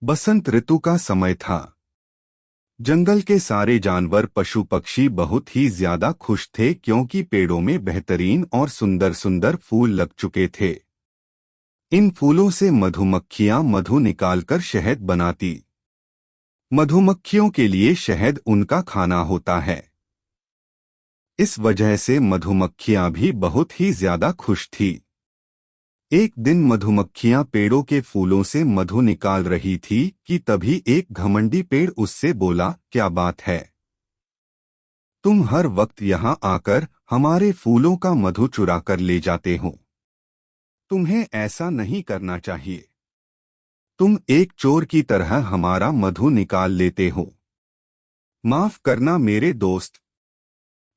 बसंत ऋतु का समय था। जंगल के सारे जानवर पशु पक्षी बहुत ही ज्यादा खुश थे क्योंकि पेड़ों में बेहतरीन और सुंदर सुंदर फूल लग चुके थे। इन फूलों से मधुमक्खियां मधु निकालकर शहद बनाती। मधुमक्खियों के लिए शहद उनका खाना होता है। इस वजह से मधुमक्खियां भी बहुत ही ज्यादा खुश थी। एक दिन मधुमक्खियां पेड़ों के फूलों से मधु निकाल रही थी कि तभी एक घमंडी पेड़ उससे बोला, क्या बात है, तुम हर वक्त यहाँ आकर हमारे फूलों का मधु चुरा कर ले जाते हो। तुम्हें ऐसा नहीं करना चाहिए। तुम एक चोर की तरह हमारा मधु निकाल लेते हो। माफ करना मेरे दोस्त,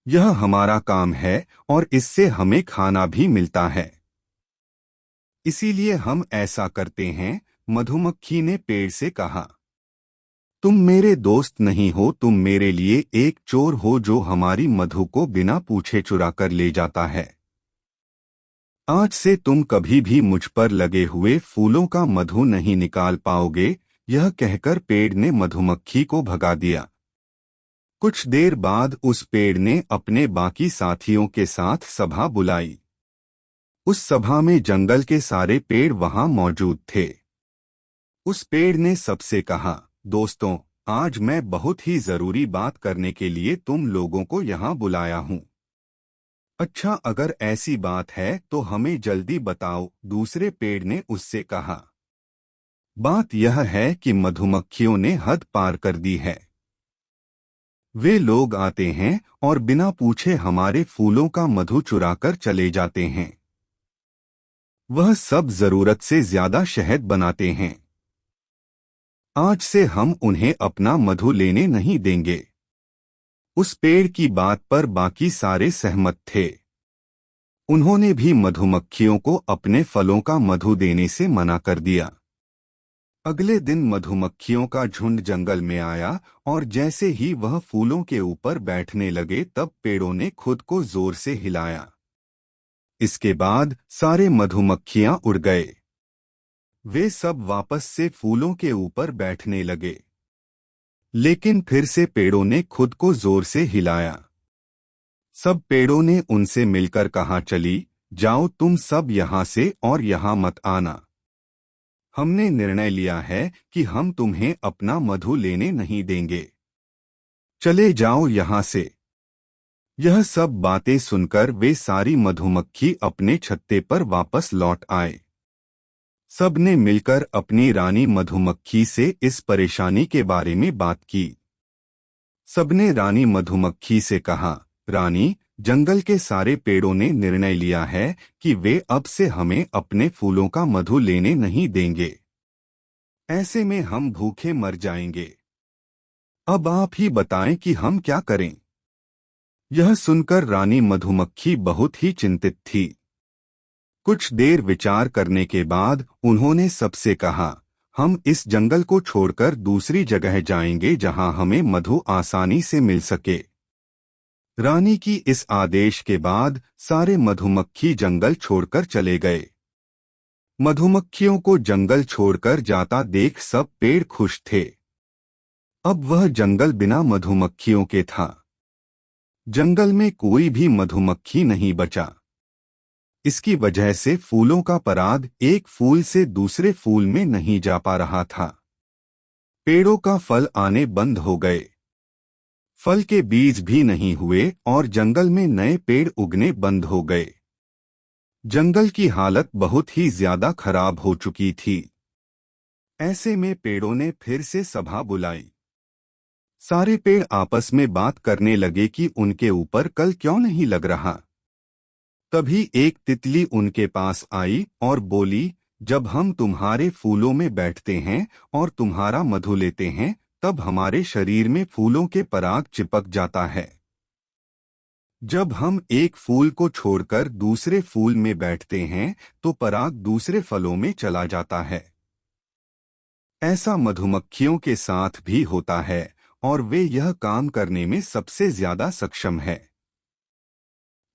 यह हमारा काम है और इससे हमें खाना भी मिलता है, इसीलिए हम ऐसा करते हैं। मधुमक्खी ने पेड़ से कहा, तुम मेरे दोस्त नहीं हो, तुम मेरे लिए एक चोर हो जो हमारी मधु को बिना पूछे चुरा कर ले जाता है। आज से तुम कभी भी मुझ पर लगे हुए फूलों का मधु नहीं निकाल पाओगे। यह कहकर पेड़ ने मधुमक्खी को भगा दिया। कुछ देर बाद उस पेड़ ने अपने बाकी साथियों के साथ सभा बुलाई। उस सभा में जंगल के सारे पेड़ वहां मौजूद थे। उस पेड़ ने सबसे कहा, दोस्तों, आज मैं बहुत ही जरूरी बात करने के लिए तुम लोगों को यहाँ बुलाया हूँ। अच्छा, अगर ऐसी बात है तो हमें जल्दी बताओ, दूसरे पेड़ ने उससे कहा। बात यह है कि मधुमक्खियों ने हद पार कर दी है। वे लोग आते हैं और बिना पूछे हमारे फूलों का मधु चुराकर चले जाते हैं। वह सब जरूरत से ज्यादा शहद बनाते हैं। आज से हम उन्हें अपना मधु लेने नहीं देंगे। उस पेड़ की बात पर बाकी सारे सहमत थे। उन्होंने भी मधुमक्खियों को अपने फलों का मधु देने से मना कर दिया। अगले दिन मधुमक्खियों का झुंड जंगल में आया और जैसे ही वह फूलों के ऊपर बैठने लगे तब पेड़ों ने खुद को जोर से हिलाया। इसके बाद सारे मधुमक्खियां उड़ गए। वे सब वापस से फूलों के ऊपर बैठने लगे, लेकिन फिर से पेड़ों ने खुद को जोर से हिलाया। सब पेड़ों ने उनसे मिलकर कहा, चली जाओ तुम सब यहाँ से और यहाँ मत आना। हमने निर्णय लिया है कि हम तुम्हें अपना मधु लेने नहीं देंगे। चले जाओ यहाँ से। यह सब बातें सुनकर वे सारी मधुमक्खी अपने छत्ते पर वापस लौट आए। सब ने मिलकर अपनी रानी मधुमक्खी से इस परेशानी के बारे में बात की। सबने रानी मधुमक्खी से कहा, रानी, जंगल के सारे पेड़ों ने निर्णय लिया है कि वे अब से हमें अपने फूलों का मधु लेने नहीं देंगे। ऐसे में हम भूखे मर जाएंगे। अब आप ही बताएं कि हम क्या करें। यह सुनकर रानी मधुमक्खी बहुत ही चिंतित थी। कुछ देर विचार करने के बाद उन्होंने सबसे कहा, हम इस जंगल को छोड़कर दूसरी जगह जाएंगे जहां हमें मधु आसानी से मिल सके। रानी की इस आदेश के बाद सारे मधुमक्खी जंगल छोड़कर चले गए। मधुमक्खियों को जंगल छोड़कर जाता देख सब पेड़ खुश थे। अब वह जंगल बिना मधुमक्खियों के था। जंगल में कोई भी मधुमक्खी नहीं बचा। इसकी वजह से फूलों का पराग एक फूल से दूसरे फूल में नहीं जा पा रहा था। पेड़ों का फल आने बंद हो गए। फल के बीज भी नहीं हुए और जंगल में नए पेड़ उगने बंद हो गए। जंगल की हालत बहुत ही ज्यादा खराब हो चुकी थी। ऐसे में पेड़ों ने फिर से सभा बुलाई। सारे पेड़ आपस में बात करने लगे कि उनके ऊपर कल क्यों नहीं लग रहा। तभी एक तितली उनके पास आई और बोली, जब हम तुम्हारे फूलों में बैठते हैं और तुम्हारा मधु लेते हैं तब हमारे शरीर में फूलों के पराग चिपक जाता है। जब हम एक फूल को छोड़कर दूसरे फूल में बैठते हैं तो पराग दूसरे फलों में चला जाता है। ऐसा मधुमक्खियों के साथ भी होता है और वे यह काम करने में सबसे ज्यादा सक्षम है।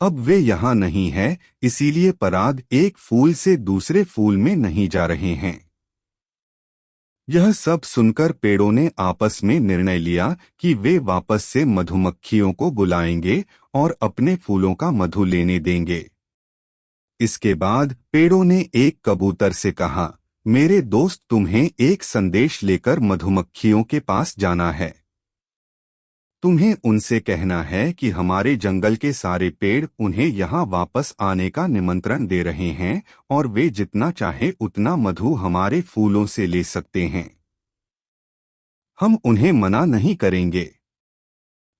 अब वे यहाँ नहीं है, इसीलिए पराग एक फूल से दूसरे फूल में नहीं जा रहे हैं। यह सब सुनकर पेड़ों ने आपस में निर्णय लिया कि वे वापस से मधुमक्खियों को बुलाएंगे और अपने फूलों का मधु लेने देंगे। इसके बाद पेड़ों ने एक कबूतर से कहा, मेरे दोस्त, तुम्हें एक संदेश लेकर मधुमक्खियों के पास जाना है। तुम्हें उनसे कहना है कि हमारे जंगल के सारे पेड़ उन्हें यहाँ वापस आने का निमंत्रण दे रहे हैं और वे जितना चाहे उतना मधु हमारे फूलों से ले सकते हैं। हम उन्हें मना नहीं करेंगे।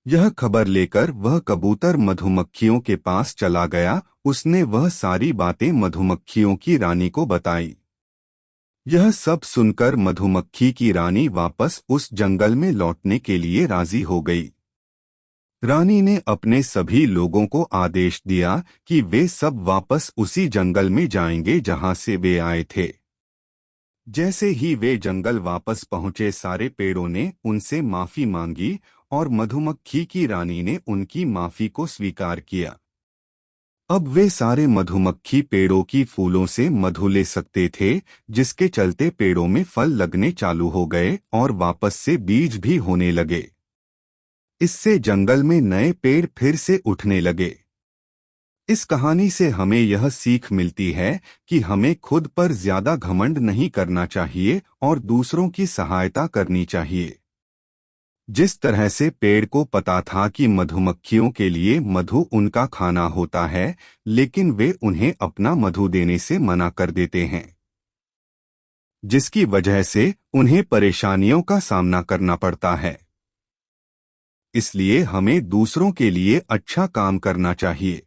यह खबर लेकर वह कबूतर मधुमक्खियों के पास चला गया। उसने वह सारी बातें मधुमक्खियों की रानी को बताई। यह सब सुनकर मधुमक्खी की रानी वापस उस जंगल में लौटने के लिए राजी हो गई। रानी ने अपने सभी लोगों को आदेश दिया कि वे सब वापस उसी जंगल में जाएंगे जहां से वे आए थे। जैसे ही वे जंगल वापस पहुंचे, सारे पेड़ों ने उनसे माफी मांगी और मधुमक्खी की रानी ने उनकी माफी को स्वीकार किया। अब वे सारे मधुमक्खी पेड़ों की फूलों से मधु ले सकते थे, जिसके चलते पेड़ों में फल लगने चालू हो गए और वापस से बीज भी होने लगे। इससे जंगल में नए पेड़ फिर से उठने लगे। इस कहानी से हमें यह सीख मिलती है कि हमें खुद पर ज्यादा घमंड नहीं करना चाहिए और दूसरों की सहायता करनी चाहिए। जिस तरह से पेड़ को पता था कि मधुमक्खियों के लिए मधु उनका खाना होता है, लेकिन वे उन्हें अपना मधु देने से मना कर देते हैं, जिसकी वजह से उन्हें परेशानियों का सामना करना पड़ता है। इसलिए हमें दूसरों के लिए अच्छा काम करना चाहिए।